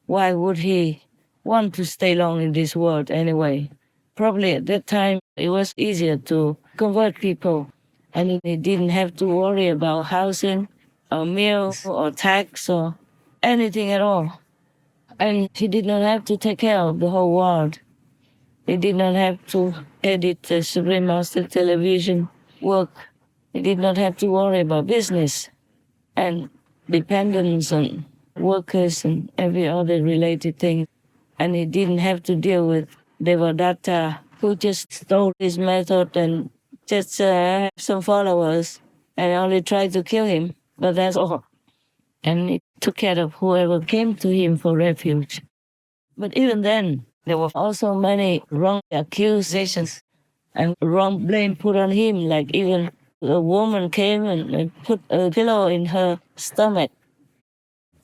Why would he want to stay long in this world anyway? Probably at that time it was easier to convert people and he didn't have to worry about housing or meals or tax or anything at all. And he did not have to take care of the whole world. He did not have to edit the Supreme Master television work. He did not have to worry about business and dependence on workers and every other related thing. And he didn't have to deal with Devadatta, who just stole his method and just have some followers and only tried to kill him. But that's all. And he took care of whoever came to him for refuge. But even then, there were also many wrong accusations and wrong blame put on him. Like even a woman came and put a pillow in her stomach.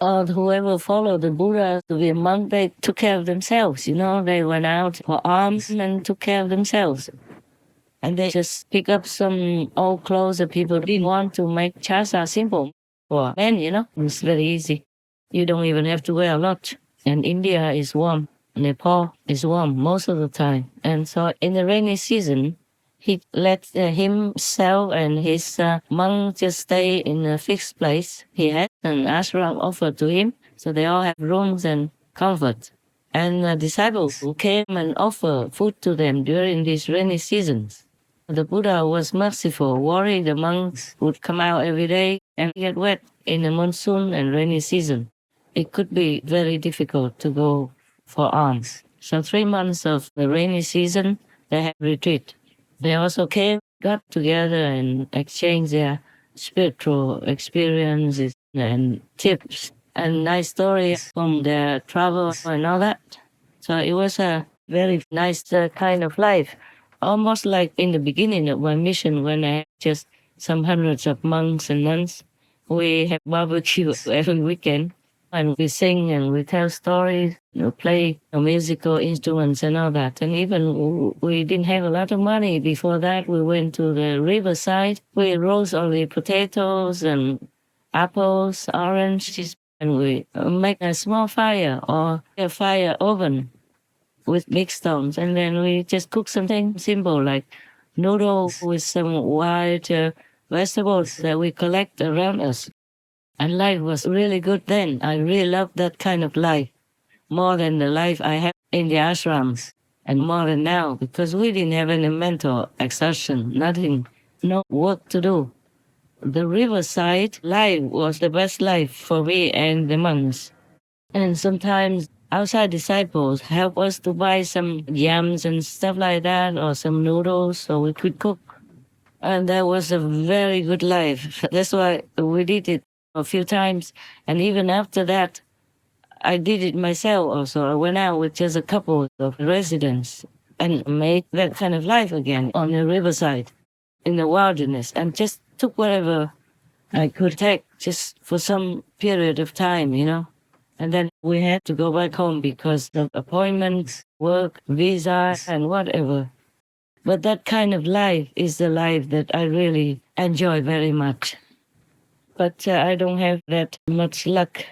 Or whoever followed the Buddha to be a monk, they took care of themselves. They went out for alms and took care of themselves. And they just pick up some old clothes that people didn't want to make chasa simple for men. It's very easy. You don't even have to wear a lot. And India is warm. Nepal is warm most of the time. And so in the rainy season, he let himself and his monk just stay in a fixed place. He had an ashram offered to him, so they all have rooms and comfort. And the disciples who came and offered food to them during these rainy seasons. The Buddha was merciful, worried the monks would come out every day and get wet in the monsoon and rainy season. It could be very difficult to go for alms. So 3 months of the rainy season, they had retreat. They also came, got together and exchanged their spiritual experiences and tips and nice stories from their travel and all that. So it was a very nice kind of life. Almost like in the beginning of my mission when I had just some hundreds of monks and nuns. We have barbecue every weekend and we sing and we tell stories, play musical instruments and all that. And even we didn't have a lot of money. Before that, we went to the riverside. We roast only potatoes and apples, oranges, and we make a small fire or a fire oven with big stones. And then we just cook something simple like noodles with some wild vegetables that we collect around us. And life was really good then. I really loved that kind of life more than the life I had in the ashrams and more than now because we didn't have any mental exertion, nothing, no work to do. The riverside life was the best life for me and the monks. And sometimes outside disciples help us to buy some yams and stuff like that or some noodles so we could cook. And that was a very good life. That's why we did it a few times. And even after that, I did it myself also. I went out with just a couple of residents and made that kind of life again on the riverside in the wilderness and just took whatever I could take just for some period of time. And then we had to go back home because of appointments, work, visa, and whatever. But that kind of life is the life that I really enjoy very much. But I don't have that much luck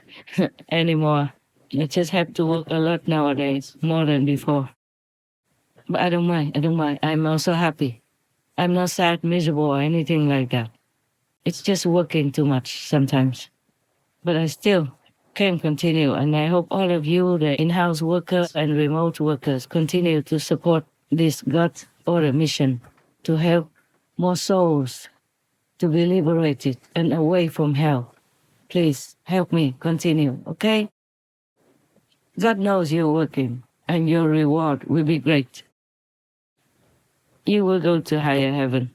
anymore. I just have to work a lot nowadays, more than before. But I don't mind. I don't mind. I'm also happy. I'm not sad, miserable, or anything like that. It's just working too much sometimes. But I still can continue, and I hope all of you, the in-house workers and remote workers, continue to support this God order mission to help more souls to be liberated and away from hell. Please help me continue, okay? God knows you're working, and your reward will be great. You will go to higher heaven,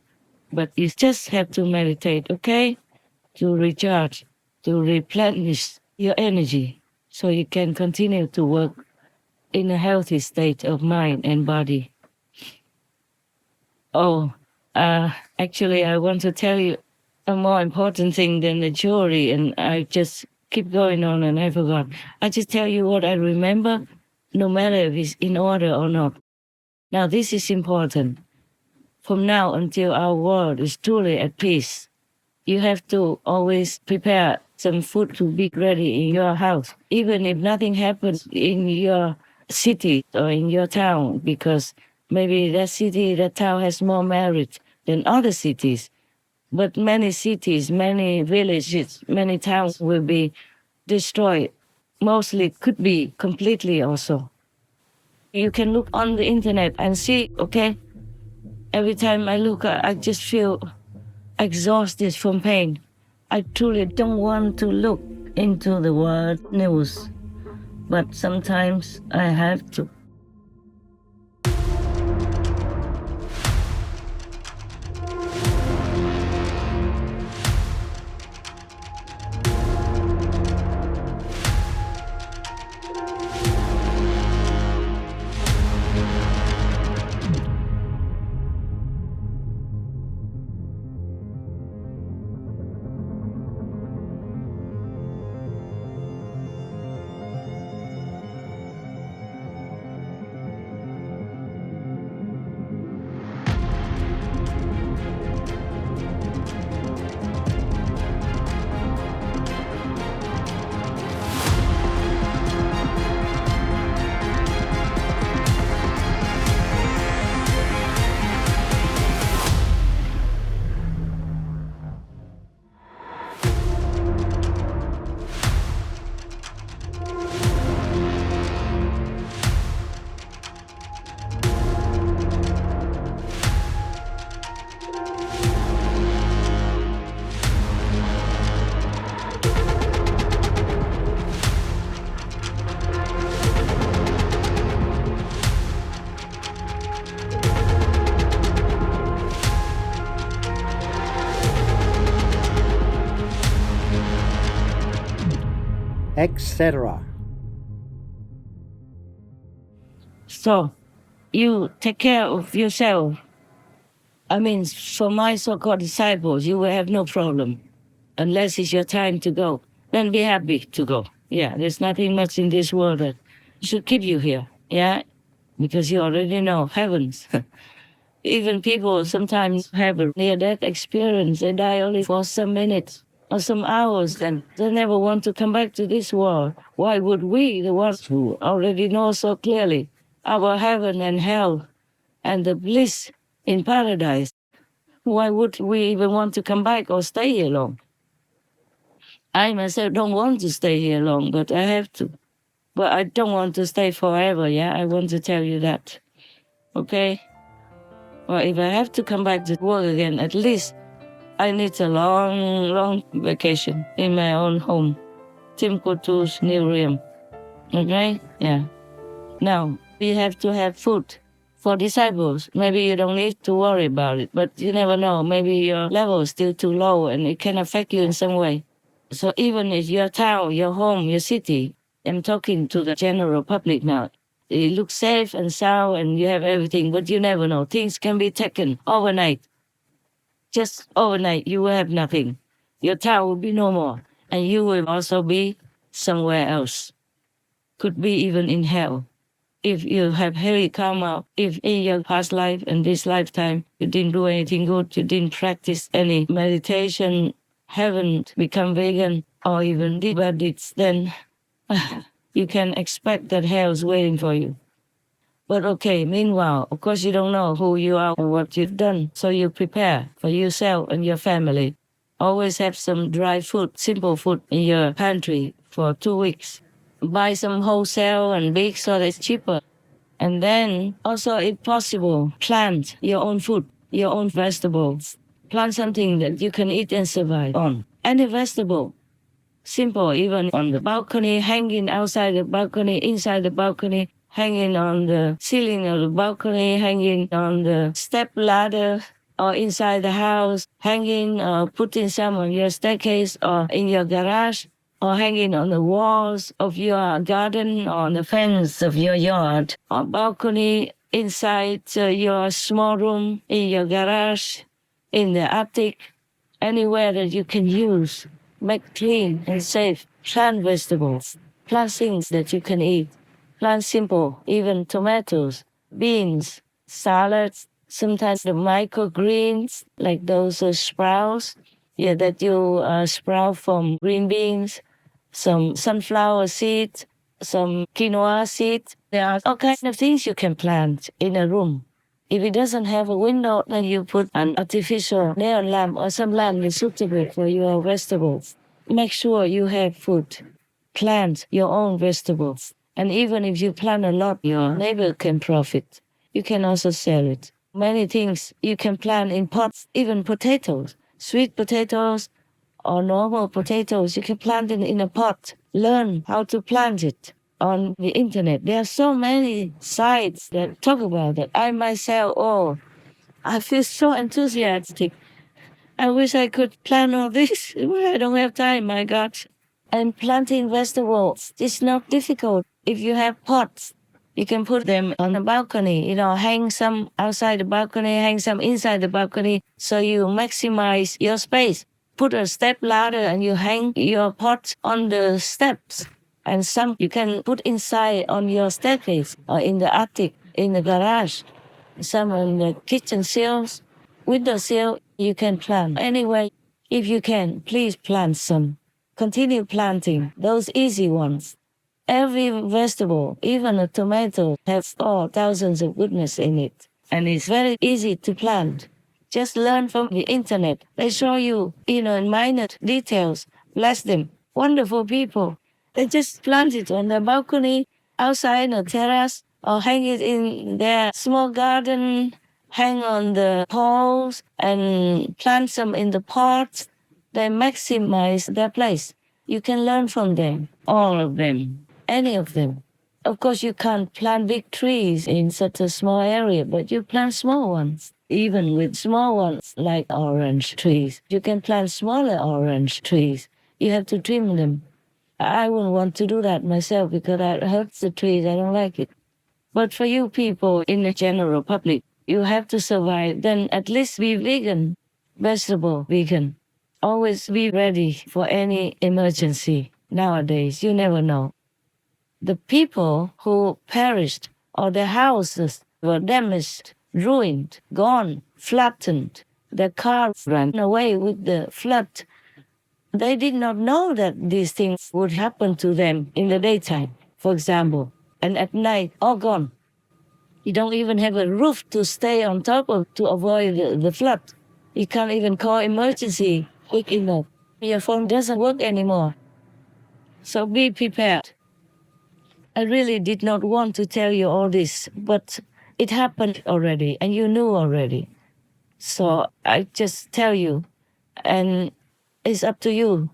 but you just have to meditate, okay? To recharge, to replenish your energy so you can continue to work in a healthy state of mind and body. Oh, actually, I want to tell you a more important thing than the jewelry, and I just keep going on and I forgot. I just tell you what I remember, no matter if it's in order or not. Now, this is important. From now until our world is truly at peace, you have to always prepare some food to be ready in your house, even if nothing happens in your city or in your town, because maybe that city, that town has more merit than other cities. But many cities, many villages, many towns will be destroyed. Mostly could be completely also. You can look on the internet and see, okay? Every time I look, I just feel exhausted from pain. I truly don't want to look into the world news, but sometimes I have to. etc. So, you take care of yourself. I mean, for my so-called disciples, you will have no problem. Unless it's your time to go, then be happy to go. Yeah, there's nothing much in this world that should keep you here. Yeah, because you already know heavens. Even people sometimes have a near-death experience. They die only for some minutes or some hours, and they never want to come back to this world. Why would we, the ones who already know so clearly our heaven and hell and the bliss in paradise, why would we even want to come back or stay here long? I myself don't want to stay here long, but I have to. But I don't want to stay forever, yeah? I want to tell you that. Okay? Well, if I have to come back to work again, at least I need a long, long vacation in my own home. Timbuktu's new realm. Okay? Yeah. Now, we have to have food. For disciples, maybe you don't need to worry about it, but you never know. Maybe your level is still too low and it can affect you in some way. So even if your town, your home, your city, I'm talking to the general public now, it looks safe and sound and you have everything, but you never know. Things can be taken overnight. Just overnight, you will have nothing. Your town will be no more, and you will also be somewhere else. Could be even in hell. If you have heavy karma, if in your past life and this lifetime you didn't do anything good, you didn't practice any meditation, haven't become vegan, or even did bad deeds, then you can expect that hell is waiting for you. But okay, meanwhile, of course you don't know who you are or what you've done, so you prepare for yourself and your family. Always have some dry food, simple food in your pantry for 2 weeks. Buy some wholesale and big so that it's cheaper. And then also, if possible, plant your own food, your own vegetables. Plant something that you can eat and survive on. Any vegetable. Simple, even on the balcony, hanging outside the balcony, inside the balcony, hanging on the ceiling of the balcony, hanging on the step ladder, or inside the house, hanging or putting some on your staircase or in your garage, or hanging on the walls of your garden, or on the fence of your yard, or balcony inside your small room, in your garage, in the attic, anywhere that you can use. Make clean and safe. Plant vegetables. Plant things that you can eat. Plant simple, even tomatoes, beans, salads, sometimes the microgreens, like those sprouts, yeah, that you sprout from green beans, some sunflower seeds, some quinoa seeds. There are all kinds of things you can plant in a room. If it doesn't have a window, then you put an artificial neon lamp or some lamp that's suitable for your vegetables. Make sure you have food. Plant your own vegetables. And even if you plant a lot, your neighbor can profit. You can also sell it. Many things you can plant in pots, even potatoes, sweet potatoes, or normal potatoes, you can plant it in a pot. Learn how to plant it on the internet. There are so many sites that talk about it. I myself, I feel so enthusiastic. I wish I could plan all this. I don't have time, my God. And planting vegetables is not difficult. If you have pots, you can put them on the balcony, hang some outside the balcony, hang some inside the balcony, so you maximize your space. Put a step ladder and you hang your pot on the steps. And some you can put inside on your staircase or in the attic, in the garage, some on the kitchen sills, window sill. You can plant. Anyway, if you can, please plant some. Continue planting those easy ones. Every vegetable, even a tomato, has thousands of goodness in it. And it's very easy to plant. Just learn from the internet. They show you, in minute details. Bless them. Wonderful people. They just plant it on their balcony, outside a terrace, or hang it in their small garden, hang on the poles, and plant some in the pots. They maximize their place. You can learn from them, all of them, any of them. Of course, you can't plant big trees in such a small area, but you plant small ones. Even with small ones like orange trees, you can plant smaller orange trees. You have to trim them. I wouldn't want to do that myself because that hurts the trees. I don't like it. But for you people in the general public, you have to survive. Then at least be vegan, vegetable vegan. Always be ready for any emergency. Nowadays, you never know. The people who perished or their houses were damaged, ruined, gone, flattened, their cars ran away with the flood. They did not know that these things would happen to them in the daytime, for example, and at night, all gone. You don't even have a roof to stay on top of to avoid the flood. You can't even call emergency quick enough. Your phone doesn't work anymore. So be prepared. I really did not want to tell you all this, but it happened already and you knew already. So I just tell you, and it's up to you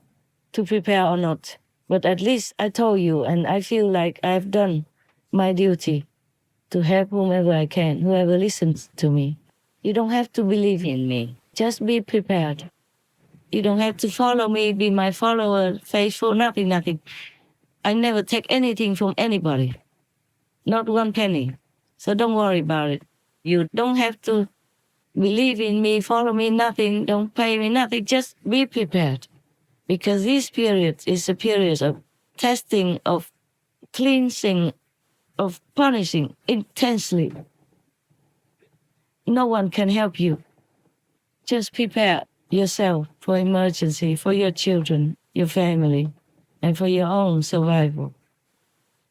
to prepare or not. But at least I told you, and I feel like I've done my duty to help whomever I can, whoever listens to me. You don't have to believe in me. Just be prepared. You don't have to follow me, be my follower, faithful, nothing. I never take anything from anybody. Not one penny. So don't worry about it. You don't have to believe in me, follow me, nothing, don't pay me nothing. Just be prepared. Because this period is a period of testing, of cleansing, of punishing intensely. No one can help you. Just prepare yourself for emergency, for your children, your family, and for your own survival.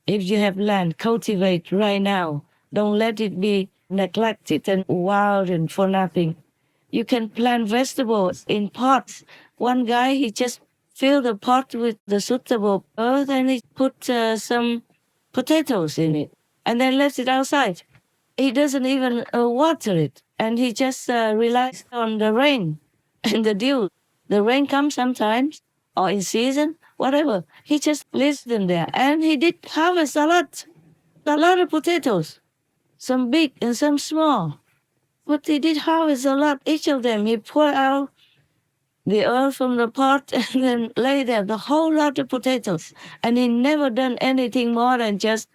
If you have land, cultivate right now. Don't let it be neglected and wild and for nothing. You can plant vegetables in pots. One guy, he just filled the pot with the suitable earth and he put some potatoes in it and then left it outside. He doesn't even water it, and he just relies on the rain and the dew. The rain comes sometimes, or in season, whatever. He just leaves them there, and he did harvest a lot of potatoes, some big and some small. But he did harvest a lot. Each of them, he poured out the earth from the pot and then lay there the whole lot of potatoes. And he never done anything more than just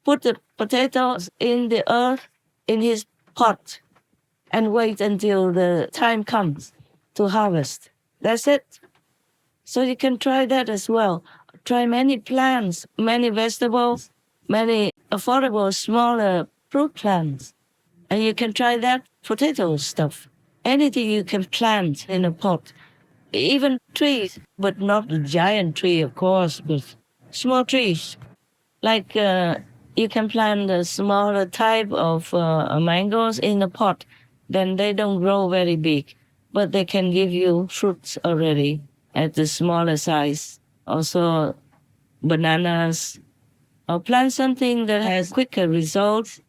put the potatoes in the earth in his pot and wait until the time comes to harvest. That's it. So you can try that as well. Try many plants, many vegetables, many affordable, smaller fruit plants. And you can try that potato stuff. Anything you can plant in a pot. Even trees, but not a giant tree, of course, but small trees. Like you can plant a smaller type of mangoes in a pot. Then they don't grow very big, but they can give you fruits already at the smaller size. Also, bananas. Or plant something that has quicker results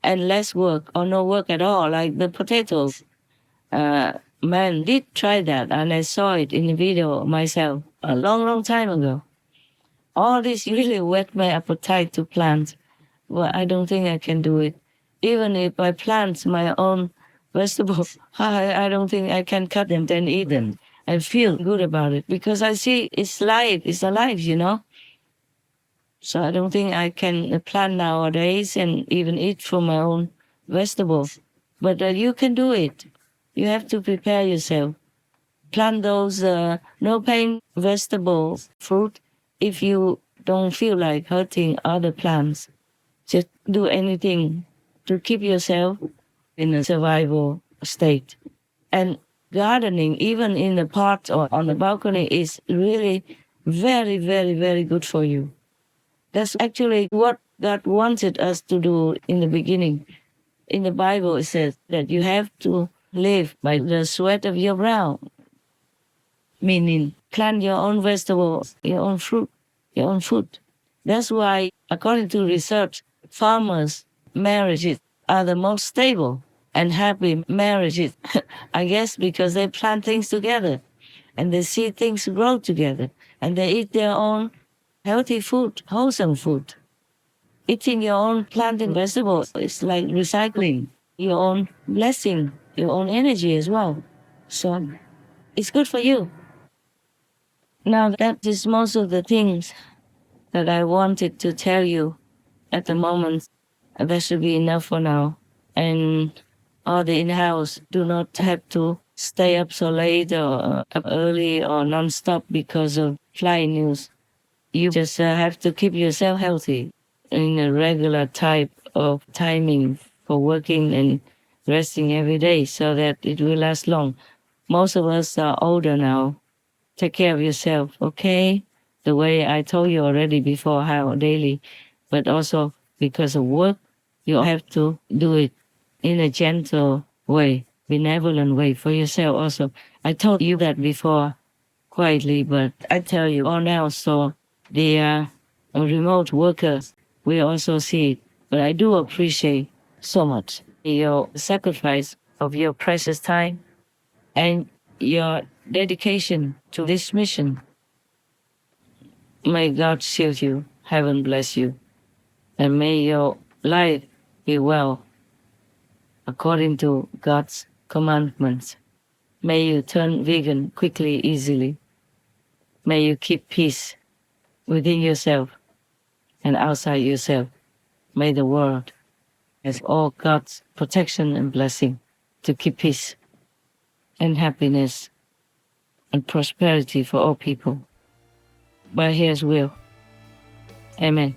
and less work or no work at all, like the potatoes. man did try that, and I saw it in a video myself a long, long time ago. All this really whet my appetite to plant. Well, I don't think I can do it. Even if I plant my own vegetables, I don't think I can cut them and eat them and feel good about it because I see it's life, it's alive, you know? So I don't think I can plant nowadays and even eat from my own vegetables. But you can do it. You have to prepare yourself. Plant those no pain vegetable fruit if you don't feel like hurting other plants. Just do anything to keep yourself in a survival state. And gardening, even in the pot or on the balcony, is really very, very, very good for you. That's actually what God wanted us to do in the beginning. In the Bible, it says that you have to live by the sweat of your brow, meaning plant your own vegetables, your own fruit, your own food. That's why, according to research, farmers' marriages are the most stable and happy marriages. I guess because they plant things together and they see things grow together and they eat their own healthy food, wholesome food. Eating your own planted vegetables is like recycling your own blessing, your own energy as well. So it's good for you. Now, that is most of the things that I wanted to tell you at the moment. That should be enough for now. And all the in-house do not have to stay up so late or up early or non-stop because of flying news. You just have to keep yourself healthy in a regular type of timing for working and resting every day so that it will last long. Most of us are older now. Take care of yourself, okay? The way I told you already before, how daily, but also because of work, you have to do it in a gentle way, benevolent way for yourself also. I told you that before quietly, but I tell you all now, so the remote workers will also see it. But I do appreciate so much your sacrifice of your precious time and your dedication to this mission. May God shield you, heaven bless you, and may your life be well according to God's commandments. May you turn vegan quickly, easily. May you keep peace within yourself and outside yourself. May the world has all God's protection and blessing to keep peace and happiness and prosperity for all people. By His will. Amen.